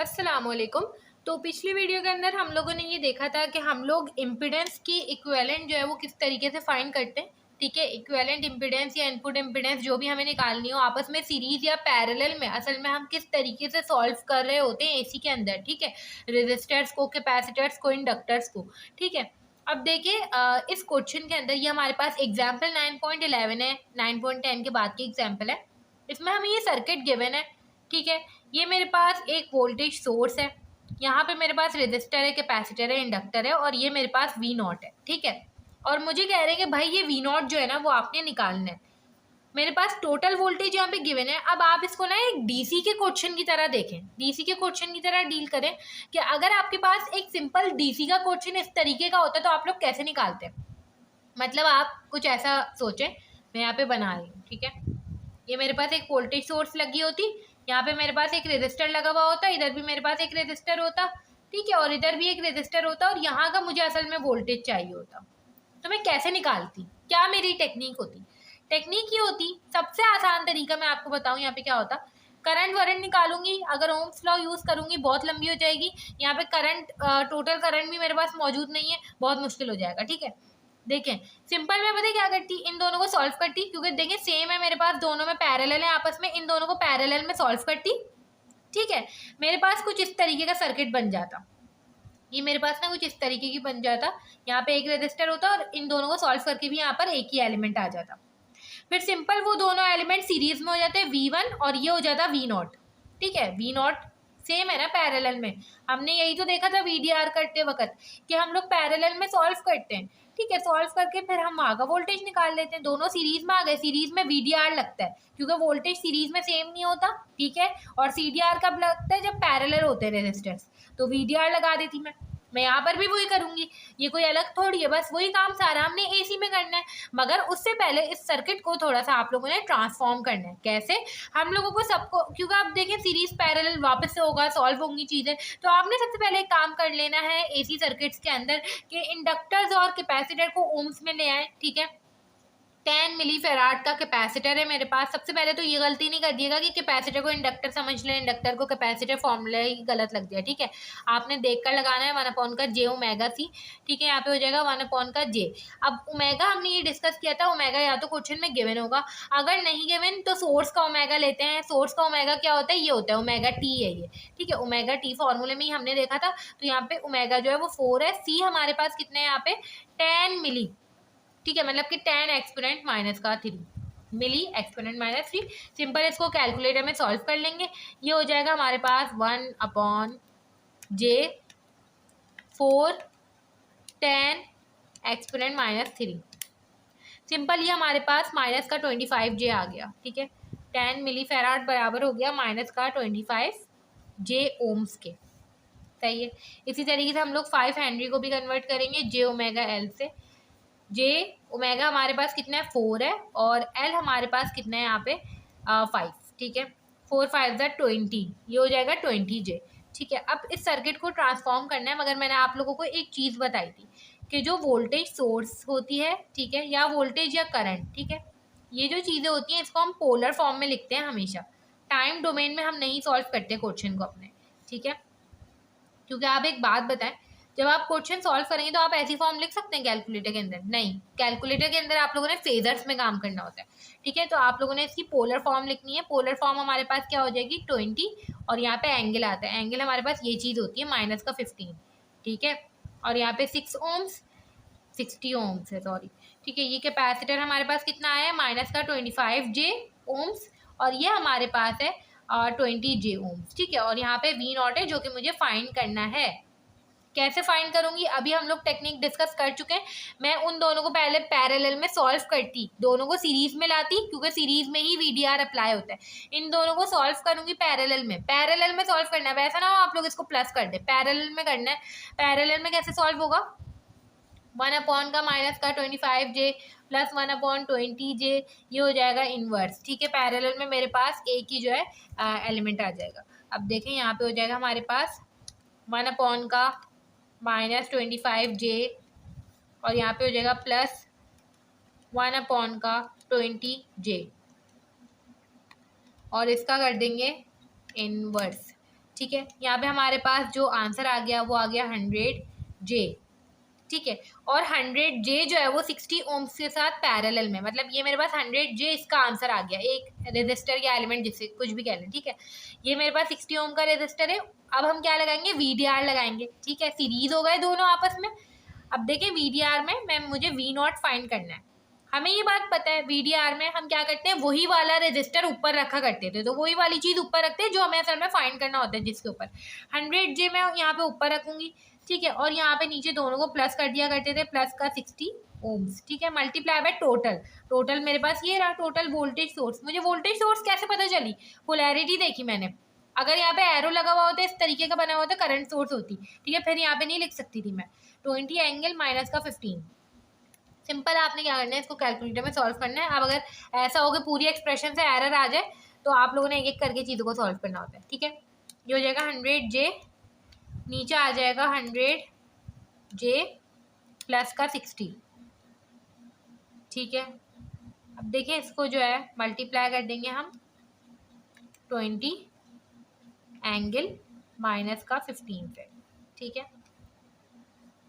अस्सलाम वालेकुम। तो पिछली वीडियो के अंदर हम लोगों ने ये देखा था कि हम लोग इम्पिडेंस की इक्विवेलेंट जो है वो किस तरीके से फाइंड करते हैं। ठीक है, इक्विवेलेंट इम्पिडेंस या इनपुट इम्पिडेंस जो भी हमें निकालनी हो आपस में सीरीज या पैरेलल में असल में हम किस तरीके से सॉल्व कर रहे होते हैं एसी के अंदर। ठीक है, रेजिस्टर्स को, कैपेसिटर्स को, इंडक्टर्स को। ठीक है, अब देखिए इस क्वेश्चन के अंदर ये हमारे पास एग्जाम्पल 9.11 है, 9.10 के बाद की एग्जाम्पल है। इसमें हमें ये सर्किट गिवन है। ठीक है, ये मेरे पास एक वोल्टेज सोर्स है, यहाँ पे मेरे पास रेजिस्टर है, कैपेसिटर है, इंडक्टर है और ये मेरे पास वी नॉट है। ठीक है, और मुझे कह रहे हैं कि भाई ये वी नॉट जो है ना वो आपने निकालना है। मेरे पास टोटल वोल्टेज यहाँ पे गिवन है। अब आप इसको ना एक डीसी के क्वेश्चन की तरह देखें, डीसी के क्वेश्चन की तरह डील करें कि अगर आपके पास एक सिंपल डीसी का क्वेश्चन इस तरीके का होता तो आप लोग कैसे निकालते हैं। मतलब आप कुछ ऐसा सोचें, मैं यहाँ पे बना रही हूँ। ठीक है, ये मेरे पास एक वोल्टेज सोर्स लगी होती, यहाँ पे मेरे पास एक रेजिस्टर लगा हुआ होता, इधर भी मेरे पास एक रेजिस्टर होता। ठीक है, और इधर भी एक रेजिस्टर होता और यहाँ का मुझे असल में वोल्टेज चाहिए होता। तो मैं कैसे निकालती, क्या मेरी टेक्निक होती? टेक्निक ये होती, सबसे आसान तरीका मैं आपको बताऊँ यहाँ पे क्या होता। करंट वरंट निकालूंगी, अगर ओम्स लॉ यूज़ करूंगी बहुत लंबी हो जाएगी। यहाँ पे करंट टोटल करंट भी मेरे पास मौजूद नहीं है, बहुत मुश्किल हो जाएगा। ठीक है, देखें सिंपल मैं पता क्या करती, इन दोनों को सॉल्व करती, क्योंकि देखें सेम है मेरे पास, दोनों में पैरेलल है आपस में, इन दोनों को पैरेलल में सॉल्व करती। ठीक है, मेरे पास कुछ इस तरीके का सर्किट बन जाता। ये मेरे पास ना कुछ इस तरीके की बन जाता, यहाँ पे एक रजिस्टर होता और इन दोनों को सॉल्व करके भी यहाँ पर एक ही एलिमेंट आ जाता। फिर सिंपल वो दोनों एलिमेंट सीरीज में हो जाते हैं V1 और ये हो जाता V0। ठीक है, V0 सेम है ना पैरेलल में, हमने यही तो देखा था VDR करते वक्त कि हम लोग पैरेलल में सॉल्व करते हैं। ठीक है, सॉल्व करके फिर हम वहाँ का वोल्टेज निकाल लेते हैं। दोनों सीरीज में आ गए, सीरीज में VDR लगता है क्योंकि वोल्टेज सीरीज में सेम नहीं होता। ठीक है, और CDR कब लगता है, जब पैरेलल होते हैं रेजिस्टर्स, तो VDR लगा देती मैं यहाँ पर भी वही करूँगी, ये कोई अलग थोड़ी है, बस वही काम सारा हमने एसी में करना है। मगर उससे पहले इस सर्किट को थोड़ा सा आप लोगों ने ट्रांसफॉर्म करना है। कैसे? हम लोगों को सबको, क्योंकि आप देखें सीरीज पैरेलल वापस से होगा, सॉल्व होंगी चीज़ें, तो आपने सबसे पहले एक काम कर लेना है एसी सर्किट्स के अंदर कि इंडक्टर्स और कैपेसिटर को ओम्स में ले आए। ठीक है, 10 मिली फेराड का कैपेसिटर है मेरे पास। सबसे पहले तो ये गलती नहीं कर दिएगा कि कैपेसिटर को इंडक्टर समझ लें, इंडक्टर को कैपेसिटर, फॉर्मूला ही गलत लग जाए। ठीक है, आपने देखकर लगाना है 1 अपॉन जे ओमेगा सी। ठीक है, यहाँ पे हो जाएगा 1 अपॉन जे। अब ओमेगा हमने ये डिस्कस किया था, ओमेगा या तो क्वेश्चन में गिवन होगा, अगर नहीं गिवन तो सोर्स का ओमेगा लेते हैं। सोर्स का ओमेगा क्या होता है, ये होता है ओमेगा टी है ये। ठीक है, ओमेगा टी फॉर्मूले में ही हमने देखा था। तो यहाँ पे ओमेगा जो है वो 4 है, सी हमारे पास कितने हैं यहाँ पे 10 मिली। ठीक है, मतलब कि 10 एक्सपोनेंट माइनस का 3 मिली एक्सपोनेंट माइनस 3। सिंपल इसको कैलकुलेटर में सॉल्व कर लेंगे, ये हो जाएगा हमारे पास 1 अपॉन जे 4 10 एक्सपोनेंट माइनस 3। सिंपल ये हमारे पास माइनस का 25 जे आ गया। ठीक है, 10 मिली फेराड बराबर हो गया माइनस का 25 जे ओम्स के। सही है, इसी तरीके से हम लोग 5 हेनरी को भी कन्वर्ट करेंगे जे ओमेगा एल से। जे ओमेगा हमारे पास कितना है 4 है और एल हमारे पास कितना है यहाँ पे 5। ठीक है, 4 5 20, ये हो जाएगा 20 जे। ठीक है, अब इस सर्किट को ट्रांसफॉर्म करना है, मगर मैंने आप लोगों को एक चीज़ बताई थी कि जो वोल्टेज सोर्स होती है, ठीक है, या वोल्टेज या करंट, ठीक है, ये जो चीज़ें होती हैं इसको हम पोलर फॉर्म में लिखते हैं हमेशा। टाइम डोमेन में हम नहीं सॉल्व करते क्वेश्चन को अपने। ठीक है, क्योंकि आप एक बात बताएं, जब आप क्वेश्चन सॉल्व करेंगे तो आप ऐसी फॉर्म लिख सकते हैं कैलकुलेटर के अंदर? नहीं, कैलकुलेटर के अंदर आप लोगों ने फेजर्स में काम करना होता है। ठीक है, तो आप लोगों ने इसकी पोलर फॉर्म लिखनी है। पोलर फॉर्म हमारे पास क्या हो जाएगी 20 और यहाँ पे एंगल आता है, एंगल हमारे पास ये चीज़ होती है माइनस का 15। ठीक है, और यहाँ पे 6 ओम्स 60 ओम्स है, सॉरी। ठीक है, ये कैपेसिटर हमारे पास कितना आया है माइनस का 25 जे ओम्स और ये हमारे पास है 20 जे ओम्स। ठीक है, और यहाँ पे वी नॉट है जो कि मुझे फाइंड करना है। कैसे फाइंड करूंगी, अभी हम लोग टेक्निक डिस्कस कर चुके हैं। मैं उन दोनों को पहले पैरेलल में सॉल्व करती, दोनों को सीरीज में लाती, क्योंकि सीरीज में ही VDR अप्लाई होता है। इन दोनों को सॉल्व करूंगी पैरेलल में, पैरेलल में सॉल्व करना है, वैसा ना हो आप लोग इसको प्लस कर दे, पैरेलल में करना है। पैरेलल में कैसे सॉल्व होगा, 1 अपॉन का माइनस का 25 जे प्लस 1 अपॉन 20 जे, ये हो जाएगा इनवर्स। ठीक है, पैरेलल में मेरे पास एक ही जो है एलिमेंट आ जाएगा। अब देखें यहाँ पे हो जाएगा हमारे पास 1 अपॉन का माइनस 25 जे और यहाँ पे हो जाएगा प्लस 1 अपॉन का 20 जे और इसका कर देंगे इनवर्स। ठीक है, यहाँ पे हमारे पास जो आंसर आ गया वो आ गया 100J। ठीक है, और 100J जो है वो 60 ओम्स के साथ पैरेलल में, मतलब ये मेरे पास 100J इसका आंसर आ गया, एक रेजिस्टर या एलिमेंट जिसे कुछ भी कह लें। ठीक है, ये मेरे पास 60 ओम का रेजिस्टर है। अब हम क्या लगाएंगे, VDR लगाएंगे। ठीक है, सीरीज हो गए दोनों आपस में। अब देखें VDR में मुझे V0 फाइंड करना है। हमें ये बात पता है VDR में हम क्या करते हैं, वही वाला रेजिस्टर ऊपर रखा करते थे, तो वही वाली चीज़ ऊपर रखते हैं जो हमें असल में फाइंड करना होता है, जिसके ऊपर 100J मैं यहाँ पे ऊपर रखूंगी। ठीक है, और यहाँ पे नीचे दोनों को प्लस कर दिया करते थे, प्लस का 60 ओम्स। ठीक है, मल्टीप्लाई बाय टोटल मेरे पास ये रहा, टोटल वोल्टेज सोर्स। मुझे वोल्टेज सोर्स कैसे पता चली, पोलैरिटी देखी मैंने। अगर यहाँ पे एरो लगा हुआ होता, इस तरीके का बना हुआ होता, करंट सोर्स होती। ठीक है, फिर यहाँ पे नहीं लिख सकती थी मैं 20 एंगल माइनस का 15। सिंपल, आपने क्या करना है, इसको कैलकुलेटर में सॉल्व करना है। अब अगर ऐसा हो कि पूरी एक्सप्रेशन से एरर आ जाए तो आप लोगों ने एक एक करके चीज़ों को सॉल्व करना होता है। ठीक है, ये हो जाएगा 100J, नीचे आ जाएगा 100J प्लस का 60। ठीक है, अब देखिए इसको जो है मल्टीप्लाई कर देंगे हम 20 एंगल माइनस का 15 से। ठीक है,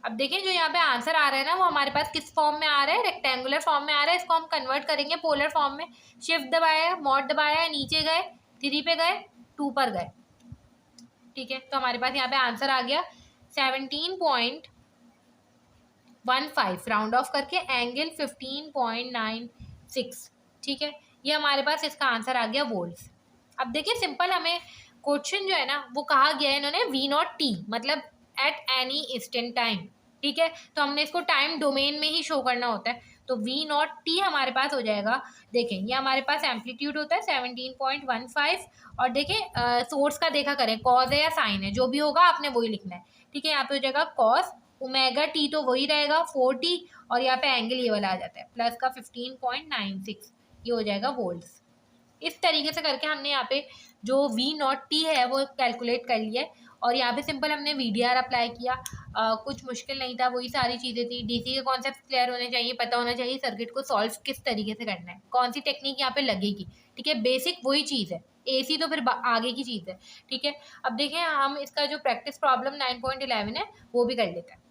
अब देखिए जो यहाँ पे आंसर आ रहा है ना, वो हमारे पास किस फॉर्म में आ रहा है, रेक्टेंगुलर फॉर्म में आ रहा है। इसको हम कन्वर्ट करेंगे पोलर फॉर्म में। शिफ्ट दबाया, मॉड दबाया, नीचे गए, 3 पे गए, 2 पर गए। ठीक है, तो हमारे पास यहाँ पे आंसर आ गया 17.15, राउंड ऑफ करके एंगल 15.96। ठीक है, ये हमारे पास इसका आंसर आ गया वोल्ट्स। अब देखिए सिंपल, हमें क्वेश्चन जो है ना वो कहा गया है इन्होंने V0T, मतलब एट एनी इंस्टेंट टाइम। ठीक है, तो हमने इसको टाइम डोमेन में ही शो करना होता है, तो V0T हमारे पास हो जाएगा। देखें ये हमारे पास एम्पलीट्यूड होता है 17.15, और देखें सोर्स का देखा करें, कॉज है या साइन है, जो भी होगा आपने वही लिखना है। ठीक है, यहाँ पे हो जाएगा कॉस ओमेगा टी, तो वही रहेगा 4T, और यहाँ पे एंगल ये वाला आ जाता है प्लस का 15.96, ये हो जाएगा वोल्ट्स। इस तरीके से करके हमने यहाँ पे जो V0T है वो कैलकुलेट कर लिया है, और यहाँ पे सिंपल हमने VDR अप्लाई किया। कुछ मुश्किल नहीं था, वही सारी चीज़ें थी। DC के कॉन्सेप्ट क्लियर होने चाहिए, पता होना चाहिए सर्किट को सॉल्व किस तरीके से करना है, कौन सी टेक्निक यहाँ पे लगेगी। ठीक है, बेसिक वही चीज़ है, AC तो फिर आगे की चीज़ है। ठीक है, अब देखें हम इसका जो प्रैक्टिस प्रॉब्लम 9.11 है वो भी कर लेते हैं।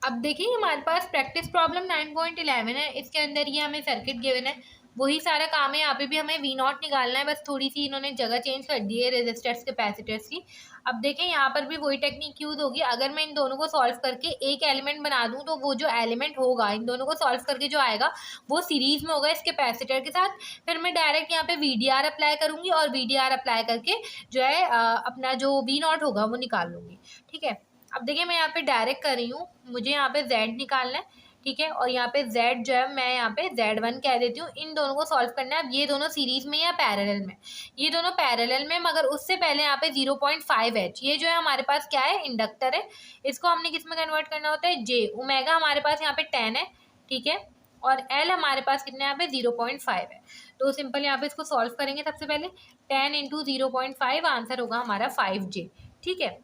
अब देखिए हमारे पास प्रैक्टिस प्रॉब्लम 9.11 है, इसके अंदर ये हमें सर्किट गिवन है, वही सारा काम है। यहाँ पे भी हमें V0 निकालना है, बस थोड़ी सी इन्होंने जगह चेंज कर दी है रेजिस्टर्स कैपेसिटर्स की। अब देखें यहाँ पर भी वही टेक्निक यूज होगी। अगर मैं इन दोनों को सॉल्व करके एक एलिमेंट बना दूँ, तो वो जो एलिमेंट होगा इन दोनों को सॉल्व करके जो आएगा वो सीरीज में होगा इस कैपेसिटर के साथ। फिर मैं डायरेक्ट यहाँ पे VDR अप्लाई करूँगी, और VDR अप्लाई करके जो है अपना जो V0 होगा वो निकाल लूँगी। ठीक है, अब देखिए मैं यहाँ पे डायरेक्ट कर रही हूँ, मुझे यहाँ पे Z निकालना है। ठीक है, और यहाँ पे Z जो है मैं यहाँ पे Z1 कह देती हूँ। इन दोनों को सॉल्व करना है। अब ये दोनों सीरीज में या पैरेलल में, ये दोनों पैरेलल में, मगर उससे पहले यहाँ पे 0.5H ये जो है हमारे पास क्या है, इंडक्टर है। इसको हमने किस में कन्वर्ट करना होता है, J। ओमेगा हमारे पास यहाँ पे 10 है। ठीक है, और L हमारे पास कितना है, यहाँ पे 0.5 है। तो सिंपल यहाँ पे इसको सॉल्व करेंगे। सबसे पहले 10 × 0.5, आंसर होगा हमारा 5J। ठीक है,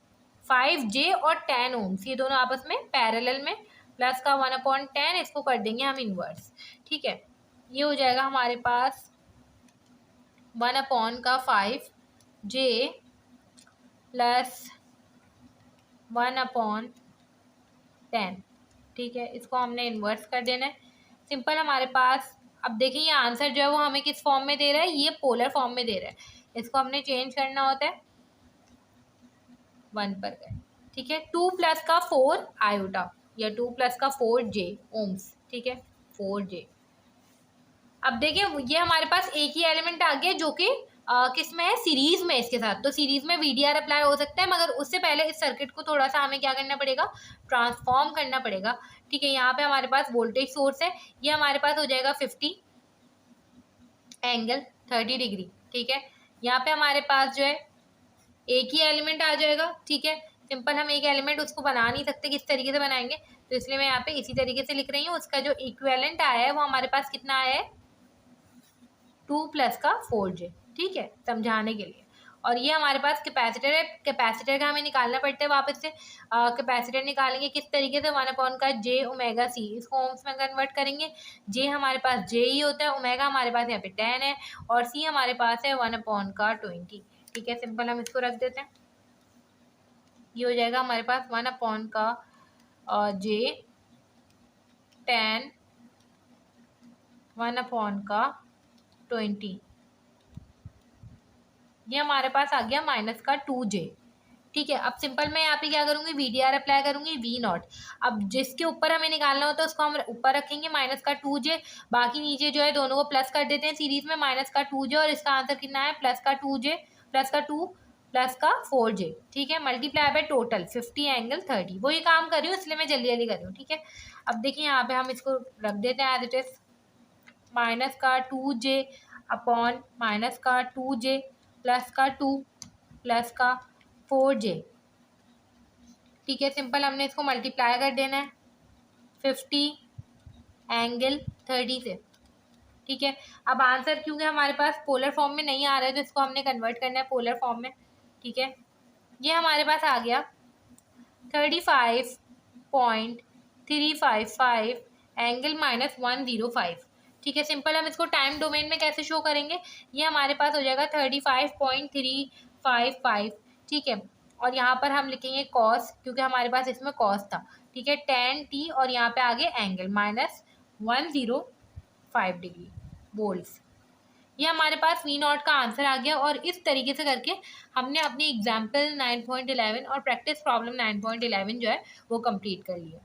5J और 10 ओम्स ये दोनों आपस में पैरेलल में, प्लस का 1/10, इसको कर देंगे हम इनवर्स। ठीक है, ये हो जाएगा हमारे पास 1/5J प्लस 1/10। ठीक है, इसको हमने इन्वर्स कर देना है। सिंपल हमारे पास, अब देखिए ये आंसर जो है वो हमें किस फॉर्म में दे रहा है, ये पोलर फॉर्म में दे रहा है। इसको हमने चेंज करना होता है, 1 पर गए। ठीक है, 2 + का 4 आयोटा, या 2 + का 4J ओम्स। ठीक है, 4J। अब देखिए ये हमारे पास एक ही एलिमेंट आ गया जो कि किस में है, सीरीज में इसके साथ। तो सीरीज में VDR अप्लाई हो सकता है, मगर उससे पहले इस सर्किट को थोड़ा सा हमें क्या करना पड़ेगा, ट्रांसफॉर्म करना पड़ेगा। ठीक है, यहाँ पे हमारे पास वोल्टेज सोर्स है, ये हमारे पास हो जाएगा 50 एंगल 30 डिग्री। ठीक है, यहाँ पे हमारे पास जो है एक ही एलिमेंट आ जाएगा। ठीक है, सिंपल हम एक एलिमेंट उसको बना नहीं सकते, किस तरीके से बनाएंगे, तो इसलिए मैं यहाँ पे इसी तरीके से लिख रही हूँ। उसका जो इक्विवेलेंट आया है वो हमारे पास कितना आया है, 2 + का 4J। ठीक है, समझाने के लिए। और ये हमारे पास कैपेसिटर है, कैपेसिटर का हमें निकालना पड़ता है वापस से। कैपेसिटर निकालेंगे किस तरीके से, 1/J ओमेगा C, इसको ओम्स में कन्वर्ट करेंगे। J हमारे पास J ही होता है, ओमेगा हमारे पास यहाँ पे 10 है, और C हमारे पास है 1/20। ठीक है, सिंपल हम इसको रख देते हैं। ये हो जाएगा हमारे पास 1 का j tan 1 का 20, ये हमारे पास आ गया माइनस का 2j। ठीक है, अब सिंपल मैं यहाँ पे क्या करूंगी, VDR अप्लाई करूंगी V0। अब जिसके ऊपर हमें निकालना होता है उसको हम ऊपर रखेंगे माइनस का 2j, बाकी नीचे जो है दोनों को प्लस कर देते हैं सीरीज में, माइनस का 2j और इसका आंसर कितना है प्लस का 2j प्लस का 2 प्लस का 4j। ठीक है, मल्टीप्लाई बाय टोटल 50 एंगल 30। वो ये काम कर रही हूँ इसलिए मैं जल्दी जल्दी कर रही हूँ। ठीक है, अब देखिए यहाँ पे हम इसको रख देते हैं एज इट इज, माइनस का 2j अपॉन माइनस का 2j प्लस का 2 प्लस का 4j। ठीक है, सिंपल हमने इसको मल्टीप्लाई कर देना है 50 एंगल 30 से। ठीक है, अब आंसर क्योंकि हमारे पास पोलर फॉर्म में नहीं आ रहा है तो इसको हमने कन्वर्ट करना है पोलर फॉर्म में। ठीक है, ये हमारे पास आ गया 35.355 एंगल माइनस 105। ठीक है, सिंपल हम इसको टाइम डोमेन में कैसे शो करेंगे, ये हमारे पास हो जाएगा 35.355। ठीक है, और यहाँ पर हम लिखेंगे कॉस, क्योंकि हमारे पास इसमें कॉस था। ठीक है, tan t और यहाँ पे आगे एंगल माइनस 105 डिग्री वोल्ट्स। ये हमारे पास V0 का आंसर आ गया। और इस तरीके से करके हमने अपनी एग्जाम्पल 9.11 और प्रैक्टिस प्रॉब्लम 9.11 जो है वो कंप्लीट कर लिया।